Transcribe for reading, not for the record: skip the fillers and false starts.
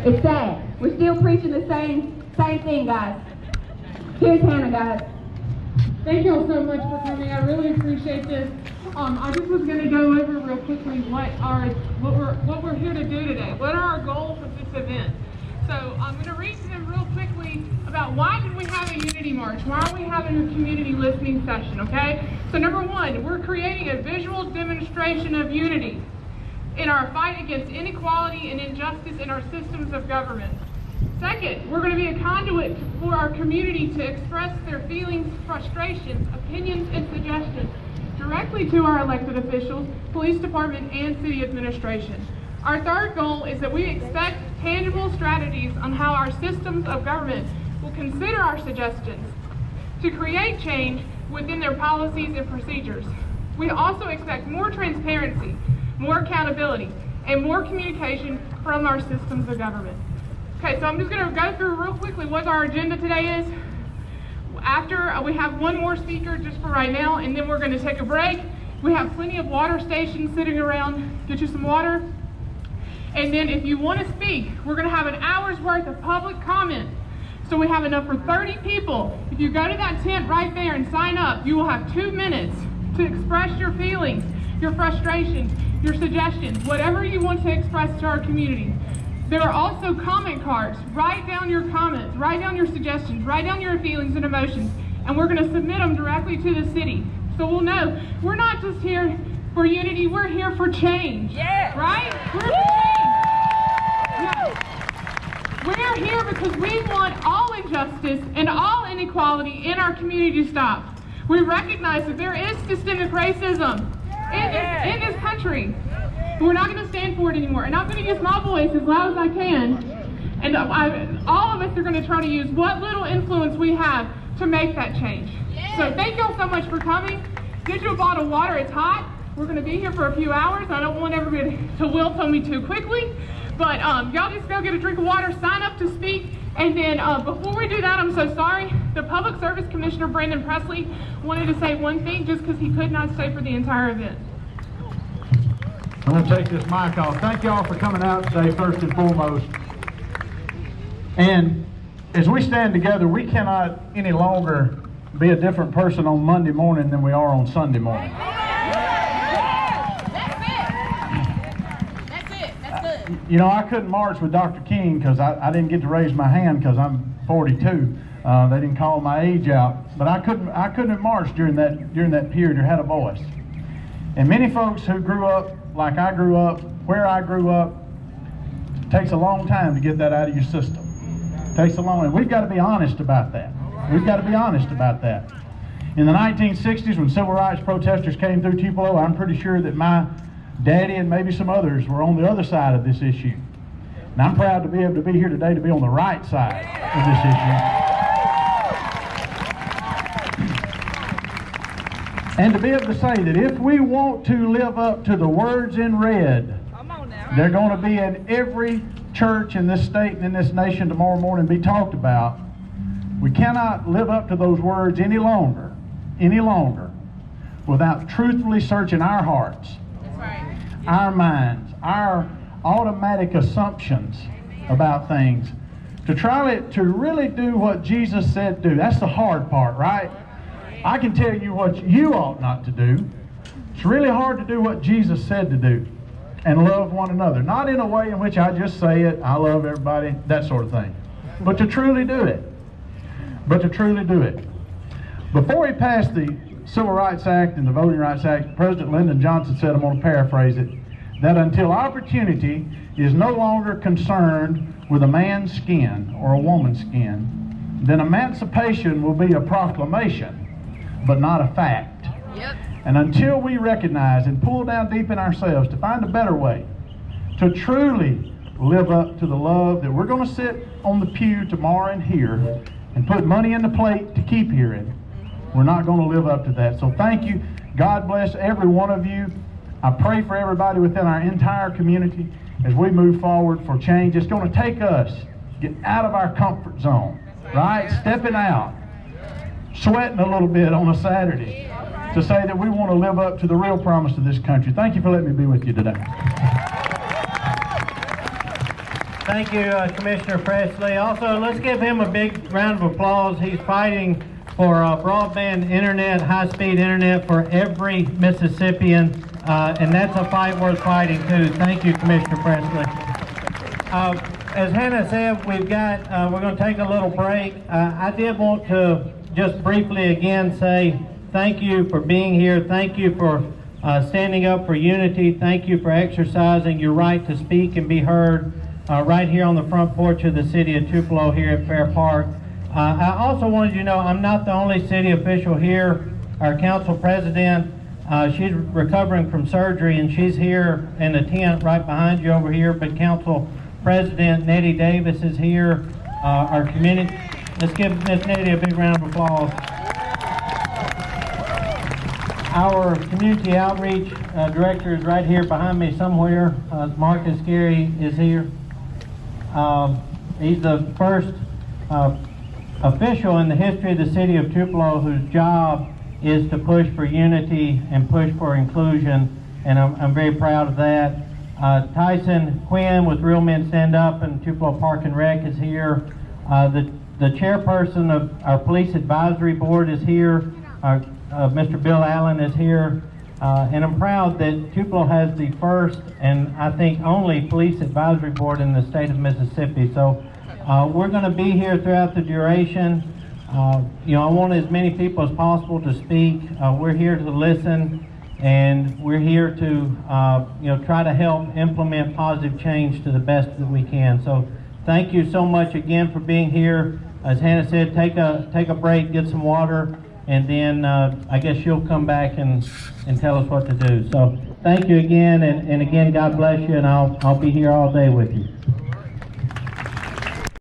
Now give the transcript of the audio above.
It's sad. We're still preaching the same thing, guys. Here's Hannah, guys. Thank you all so much for coming. I really appreciate this. I just was going to go over real quickly what we're here to do today. What are our goals of this event? So I'm going to read to them real quickly about why did we have a unity march? Why are we having a community listening session, okay? So number one, we're creating a visual demonstration of unity in our fight against inequality and injustice in our systems of government. Second, we're going to be a conduit for our community to express their feelings, frustrations, opinions, and suggestions directly to our elected officials, police department, and city administration. Our third goal is that we expect tangible strategies on how our systems of government will consider our suggestions to create change within their policies and procedures. We also expect more transparency, more accountability, and more communication from our systems of government. Okay, so I'm just going to go through real quickly what our agenda today is. After, we have one more speaker just for right now, and then we're going to take a break. We have plenty of water stations sitting around. Get you some water. And then if you want to speak, we're going to have an hour's worth of public comment. So we have enough for 30 people. If you go to that tent right there and sign up, you will have 2 minutes to express your feelings, your frustrations, your suggestions, whatever you want to express to our community. There are also comment cards. Write down your comments, write down your suggestions, write down your feelings and emotions, and we're going to submit them directly to the city. So we'll know we're not just here for unity, we're here for change. Yeah. Right? We're for change. Yeah. We're here because we want all injustice and all inequality in our community to stop. We recognize that there is systemic racism in this country. We're not going to stand for it anymore. And I'm going to use my voice as loud as I can. And all of us are going to try to use what little influence we have to make that change. Yeah. So thank y'all so much for coming. Get you a bottle of water. It's hot. We're going to be here for a few hours. I don't want everybody to wilt on me too quickly. But y'all just go get a drink of water, sign up to speak. And then before we do that, I'm so sorry. The Public Service Commissioner, Brandon Presley, wanted to say one thing just because he could not stay for the entire event. I'm going to take this mic off. Thank you all for coming out today, first and foremost. And as we stand together, we cannot any longer be a different person on Monday morning than we are on Sunday morning. That's good. You know, I couldn't march with Dr. King because I didn't get to raise my hand because I'm 42. They didn't call my age out. But I couldn't have marched during that period or had a voice. And many folks who grew up like I grew up, where I grew up, it takes a long time to get that out of your system. It takes a long, and we've got to be honest about that. We've got to be honest about that. In the 1960s, when civil rights protesters came through Tupelo, I'm pretty sure that my daddy and maybe some others were on the other side of this issue. And I'm proud to be able to be here today to be on the right side of this issue. And to be able to say that if we want to live up to the words in red, they're going to be in every church in this state and in this nation tomorrow morning, be talked about. We cannot live up to those words any longer, without truthfully searching our hearts, our minds, our automatic assumptions about things, to try to really do what Jesus said do. That's the hard part, right? I can tell you what you ought not to do. It's really hard to do what Jesus said to do and love one another. Not in a way in which I just say it, I love everybody, that sort of thing. But to truly do it. Before he passed the Civil Rights Act and the Voting Rights Act, President Lyndon Johnson said, I'm going to paraphrase it, that until opportunity is no longer concerned with a man's skin or a woman's skin, then emancipation will be a proclamation, but not a fact. Yep. And until we recognize and pull down deep in ourselves to find a better way to truly live up to the love that we're going to sit on the pew tomorrow and hear and put money in the plate to keep hearing, we're not going to live up to that. So thank you. God bless every one of you. I pray for everybody within our entire community as we move forward for change. It's going to take us get out of our comfort zone, right? Stepping out. Sweating a little bit on a Saturday to say that we want to live up to the real promise of this country. Thank you for letting me be with you today. Thank you, Commissioner Presley. Also, let's give him a big round of applause. He's fighting for broadband internet, high-speed internet for every Mississippian, and that's a fight worth fighting too. Thank you, Commissioner Presley. As Hannah said, we're going to take a little break. I did want to just briefly again say thank you for being here. Thank you for standing up for unity. Thank you for exercising your right to speak and be heard right here on the front porch of the city of Tupelo here at Fairpark. I also wanted you to know I'm not the only city official here. Our council president, she's recovering from surgery and she's here in the tent right behind you over here, but Council President Nettie Davis is here. Our community, let's give Miss Nettie a big round of applause. Our community outreach director is right here behind me somewhere. Marcus Gary is here. He's the first official in the history of the city of Tupelo whose job is to push for unity and push for inclusion, and I'm very proud of that. Tyson Quinn with Real Men Stand Up and Tupelo Park and Rec is here. The chairperson of our police advisory board is here. Mr. Bill Allen is here. And I'm proud that Tupelo has the first and I think only police advisory board in the state of Mississippi. So we're going to be here throughout the duration. You know, I want as many people as possible to speak. We're here to listen, and we're here to you know, try to help implement positive change to the best that we can. So thank you so much again for being here. As Hannah said, take a break, get some water, and then I guess she'll come back and tell us what to do. So thank you again, and again, God bless you, and I'll be here all day with you.